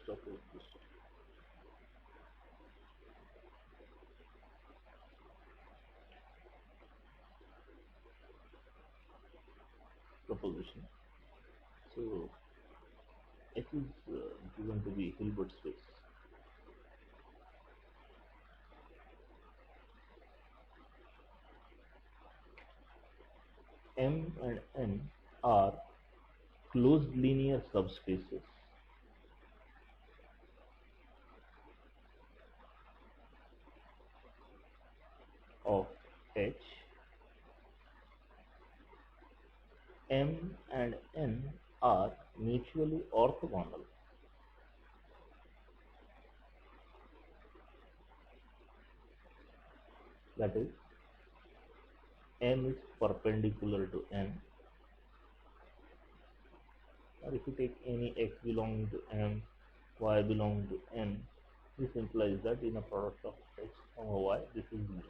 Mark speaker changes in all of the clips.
Speaker 1: Suppose this proposition. So H is given to be Hilbert space. M and N are closed linear subspaces of H. M and N are mutually orthogonal. That is, M is perpendicular to N, or if you take any x belonging to M, y belonging to N, this implies that in a product of x comma y, this is 0.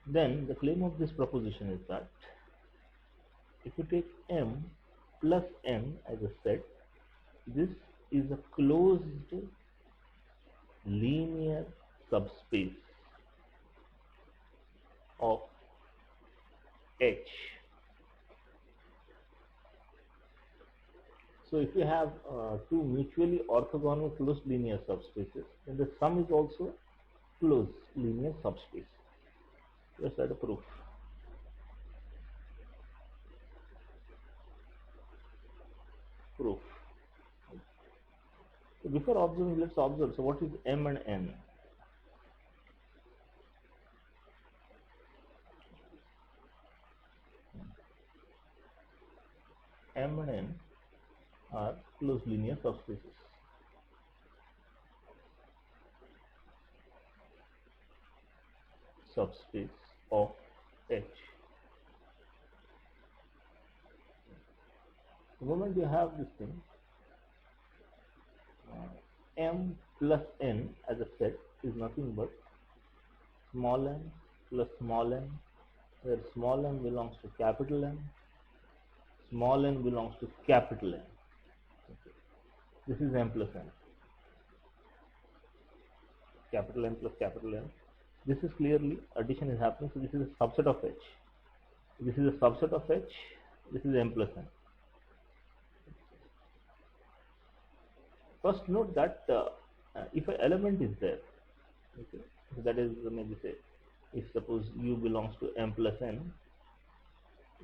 Speaker 1: Then the claim of this proposition is that if you take M plus N as a set, this is a closed linear subspace of H. So if you have two mutually orthogonal closed linear subspaces, then the sum is also closed linear subspace. Let's write a proof. So before observing, let's observe. So what is M and N? M and N are closed linear subspaces. Subspace of H. The moment you have this thing, M plus N as a set is nothing but small m plus small m, where small m belongs to capital M, small n belongs to capital M. Okay. This is M plus N. Capital M plus capital M. This is clearly addition is happening, so this is a subset of H. This is a subset of H. This is M plus N. First note that if an element is there, okay, that is, maybe say, if suppose U belongs to M plus N,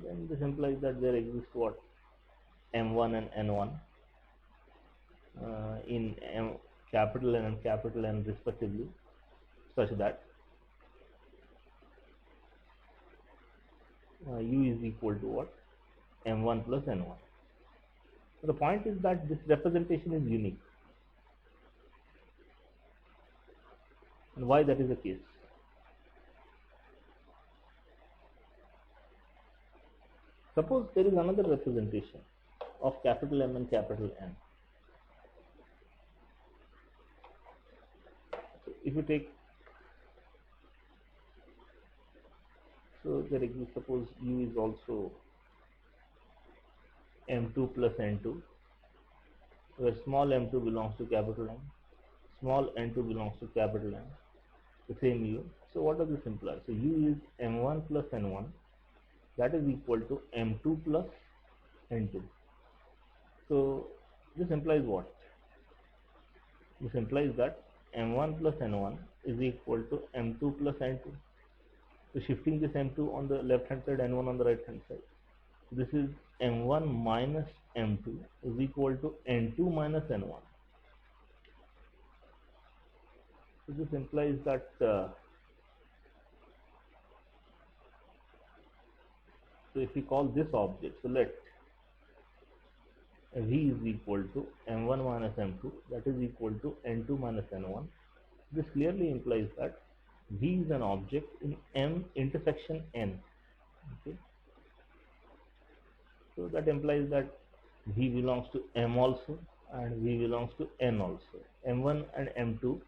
Speaker 1: then this implies that there exists what? M1 and N1 in capital N and capital N respectively, such that U is equal to what? M1 plus N1. So the point is that this representation is unique. And why that is the case? Suppose there is another representation of capital M and capital N. So if you take, so there exists, suppose U is also M2 plus N2, where small m2 belongs to capital M, small n2 belongs to capital M, the same U. So what does this imply? So U is M1 plus N1, that is equal to M2 plus N2. So this implies what? This implies that M1 plus N1 is equal to M2 plus N2. So shifting this M2 on the left hand side, N1 on the right hand side. This is M1 minus M2 is equal to N2 minus N1. So this implies that so if we call this object, so let V is equal to M1 minus M2, that is equal to N2 minus N1. This clearly implies that V is an object in M intersection N. Okay. So that implies that V belongs to M also and V belongs to N also. M1 and M2,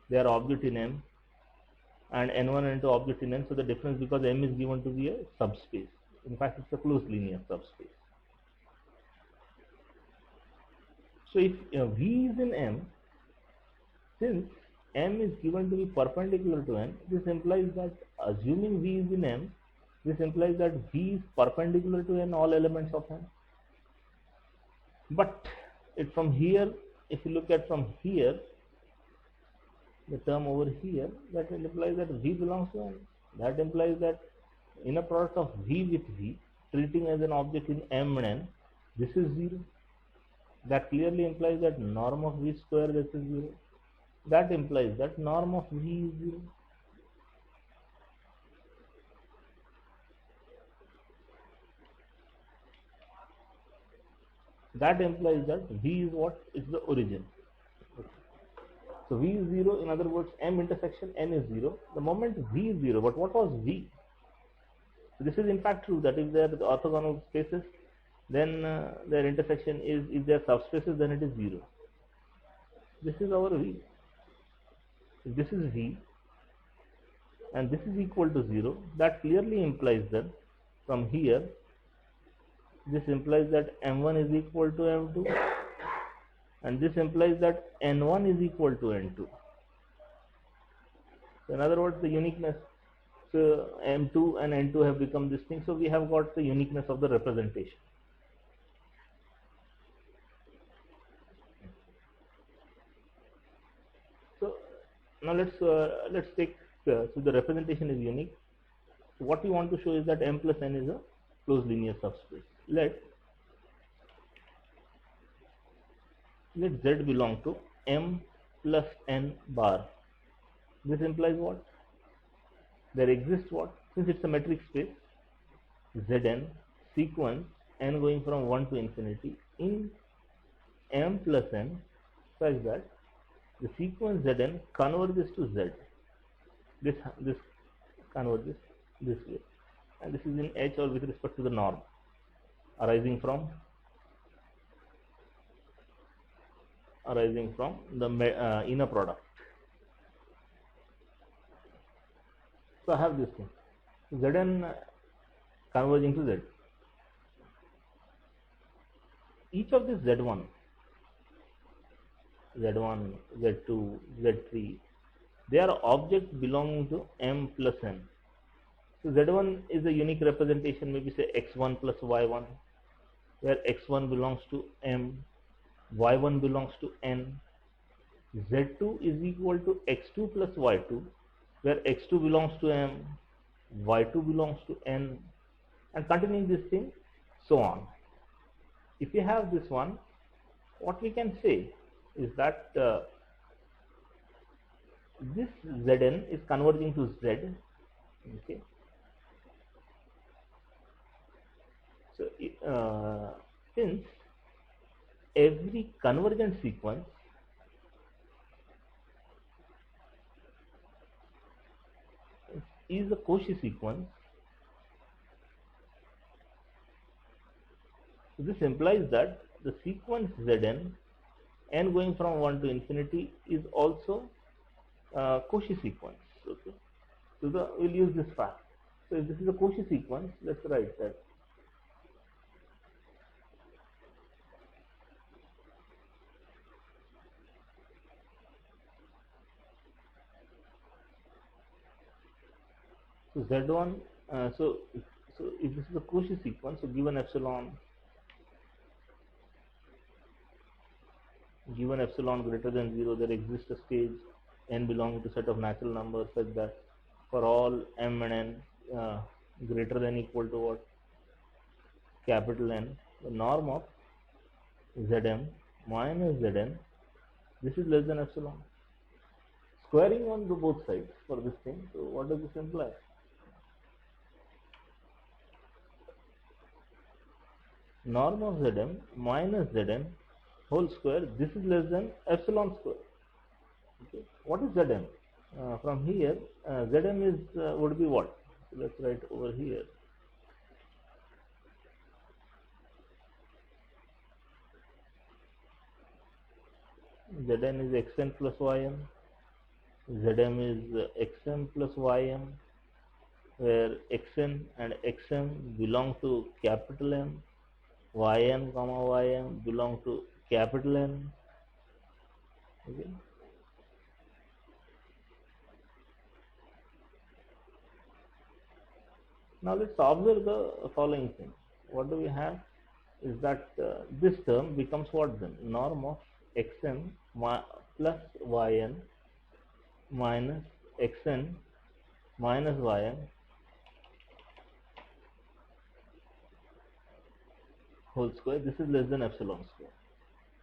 Speaker 1: they are object in M, and N1 and N2 object in N. So the difference, because M is given to be a subspace. In fact, it's a closed linear subspace. So if V is in M, since M is given to be perpendicular to N, this implies that, assuming V is in M, this implies that V is perpendicular to N, all elements of M. But from here, if you look at from here, the term over here, that implies that V belongs to N. That implies that inner product of V with V, treating as an object in M and N, this is 0. That clearly implies that norm of V square, this is 0. That implies that norm of V is 0. That implies that V is what? Is the origin. So V is 0, in other words, M intersection N is 0. The moment V is 0, but what was V? So this is in fact true, that if they are the orthogonal spaces, then their intersection is, if they are subspaces, then it is 0. This is our V. If this is V and this is equal to 0, that clearly implies that from here, this implies that M1 is equal to M2, and this implies that N1 is equal to N2. So in other words, the uniqueness, so M2 and N2 have become this thing, so we have got the uniqueness of the representation. So now let's take, so the representation is unique. So what we want to show is that M plus N is a closed linear subspace. Let Z belong to M plus N bar. This implies what? There exists what? Since it's a metric space, Zn sequence n going from 1 to infinity in M plus N, such that the sequence Zn converges to Z. This converges this way, and this is in H, or with respect to the norm arising from the inner product. So I have this thing, Zn converging to Z. Each of this Z1, Z2, Z3, they are objects belonging to M plus N. So Z1 is a unique representation, maybe say X1 plus Y1, where X1 belongs to M, Y1 belongs to N. Z2 is equal to X2 plus Y2, where X2 belongs to M, Y2 belongs to N, and continuing this thing, so on. If you have this one, what we can say is that this Zn is converging to Z. Okay. So since every convergent sequence is a Cauchy sequence, so this implies that the sequence Zn, n going from 1 to infinity, is also Cauchy sequence. Okay. So we'll use this fact. So if this is a Cauchy sequence, let's write that so Z1, so if this is a Cauchy sequence, so given epsilon greater than 0, there exists a stage n belonging to set of natural numbers such that for all m and n greater than equal to what? Capital N, the norm of Zm minus Zn, this is less than epsilon. Squaring on to both sides for this thing, so what does this imply? Norm of Zm minus Zn whole square, this is less than epsilon square. Okay. What is Zm? From here, Zm is would be what? So let's write over here. Zn is xn plus ym. Zm is xm plus ym, where xn and xm belong to capital M, yn comma ym belong to capital N. Okay. Now let's observe the following thing. What do we have is that this term becomes what then? Norm of xn plus yn minus xn minus yn whole square. This is less than epsilon square.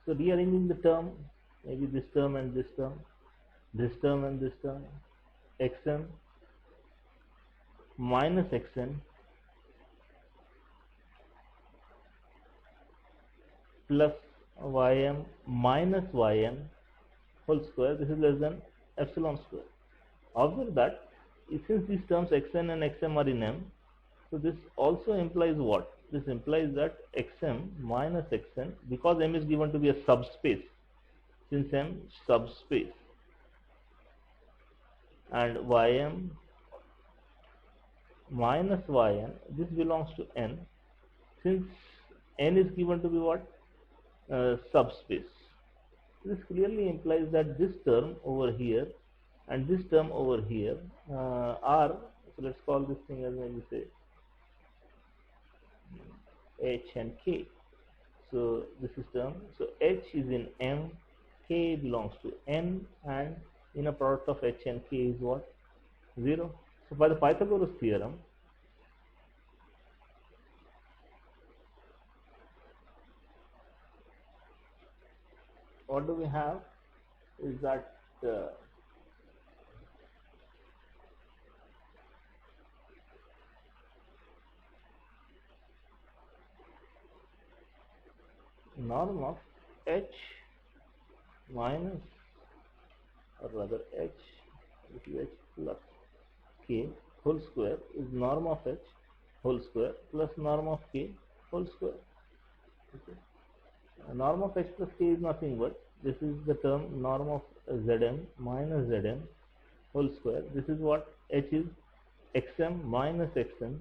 Speaker 1: So rearranging the term, maybe this term and this term, this term and this term, xn minus xn plus ym minus yn whole square. This is less than epsilon square. Observe that since these terms xn and xm are in M, so this also implies what? This implies that xm minus xn, because M is given to be a subspace, since M subspace, and ym minus yn, this belongs to N, since N is given to be what? Subspace. This clearly implies that this term over here and this term over here are, so let's call this thing as maybe say H and K. So this is term, so H is in M, K belongs to N, and inner product of H and K is what? 0. So by the Pythagoras theorem, what do we have is that norm of H minus, or rather H, this is H plus K whole square is norm of H whole square plus norm of K whole square. Okay. Norm of H plus K is nothing but, this is the term norm of Zm minus Zm whole square. This is what H is, xm minus xn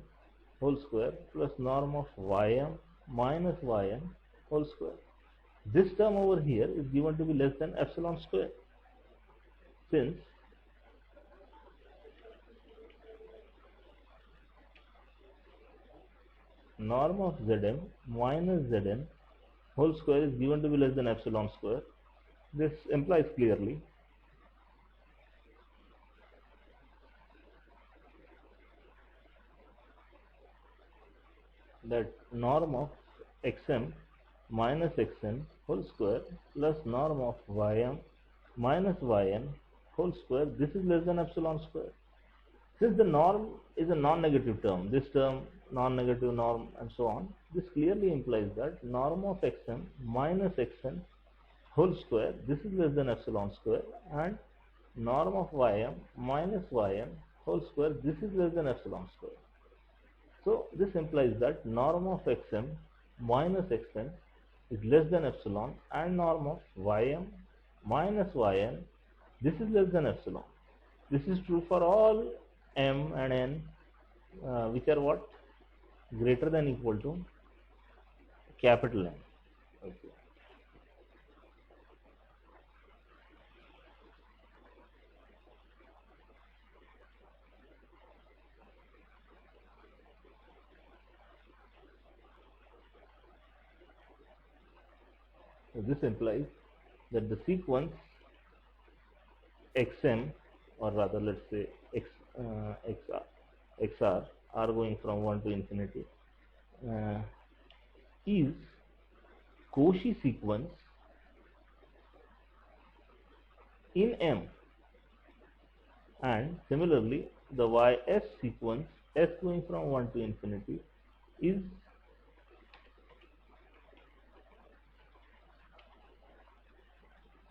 Speaker 1: whole square plus norm of ym minus yn whole square. This term over here is given to be less than epsilon square, since norm of Zm minus Zn whole square is given to be less than epsilon square. This implies clearly that norm of xm minus xn whole square plus norm of ym minus yn whole square, this is less than epsilon square. Since the norm is a non-negative term, this term non-negative norm and so on, this clearly implies that norm of xm minus xn whole square, this is less than epsilon square, and norm of ym minus yn whole square, this is less than epsilon square. So this implies that norm of xm minus xn is less than epsilon, and norm of ym minus yn, this is less than epsilon. This is true for all m and n which are what? Greater than equal to capital N. Okay. So this implies that the sequence xm, or rather let's say xr are going from 1 to infinity, is Cauchy sequence in M, and similarly the ys sequence s going from 1 to infinity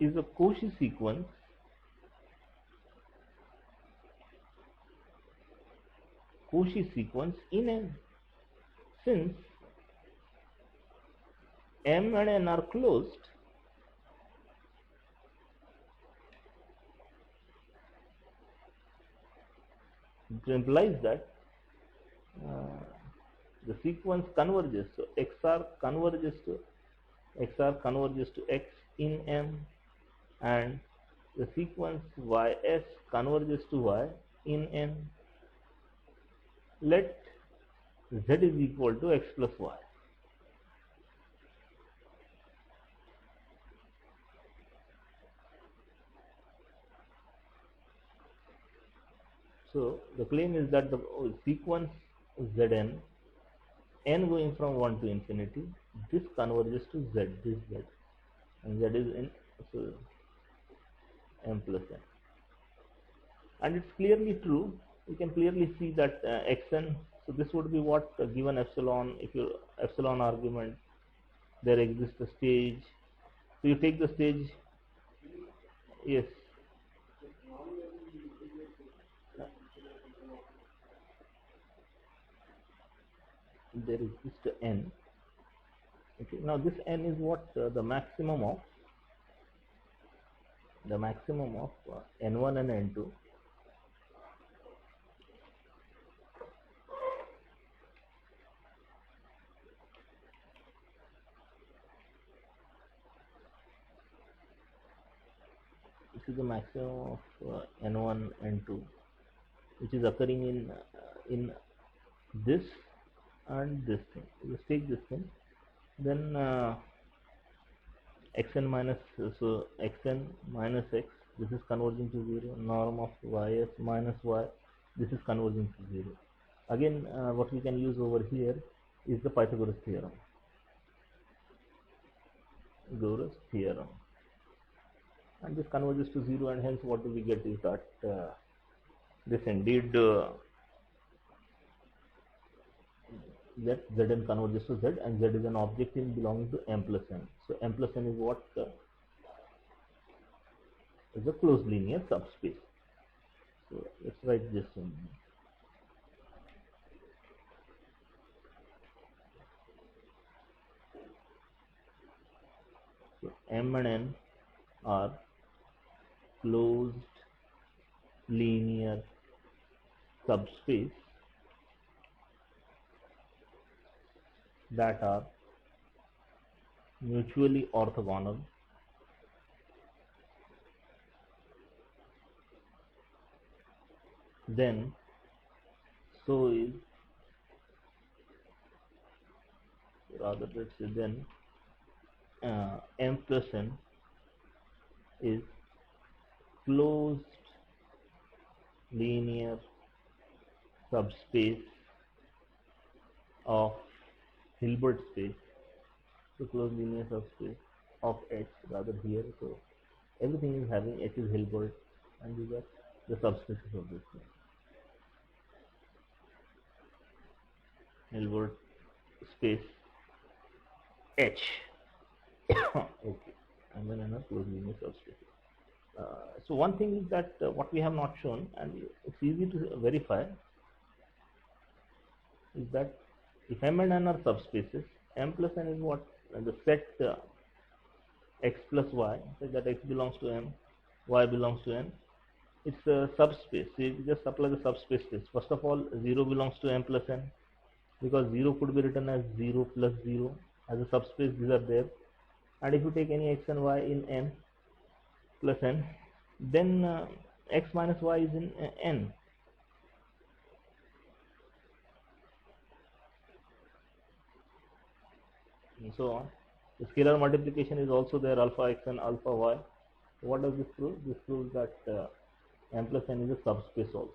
Speaker 1: is a Cauchy sequence in N, since M and N are closed. It implies that the sequence converges, so XR converges to XR converges to X in M, and the sequence YS converges to Y in N. Let Z is equal to X plus Y. So the claim is that the sequence Zn, n going from 1 to infinity, this converges to Z, this Z, and Z is in so M plus N. And it's clearly true. You can clearly see that Xn, so this would be what given epsilon, if your epsilon argument, there exists a stage. So you take the stage, yes. There exists n. Okay. Now this n is what the maximum of n1 and n2. This is the maximum of n1, n2, which is occurring in this and this thing. Let's take this thing. Then xn minus, so xn minus x, this is converging to 0. Norm of ys minus y, this is converging to 0. Again, what we can use over here is the Pythagoras theorem. And this converges to 0, and hence what do we get is that this indeed that Zn converges to Z, and Z is an objective belonging to M plus N. So M plus N is what is a closed linear subspace. So let's write this in. So M and N are closed linear subspace that are mutually orthogonal then so is, rather let's say then M plus N is closed linear subspace of Hilbert space, so closed linear subspace of H, rather here, so everything is having H is Hilbert, and these are the subspaces of this thing. Hilbert space H. Okay, and then another closed linear subspace. So one thing is that what we have not shown, and it's easy to verify, is that if M and N are subspaces, M plus N is what the set X plus Y, so that X belongs to M, Y belongs to N. It's a subspace. So you just apply the subspace test. First of all, 0 belongs to M plus N, because 0 could be written as 0 plus 0 as a subspace. These are there, and if you take any X and Y in M plus N, then X minus Y is in N. And so on. The scalar multiplication is also there, alpha x and alpha y. So what does this prove? This proves that M plus N is a subspace also.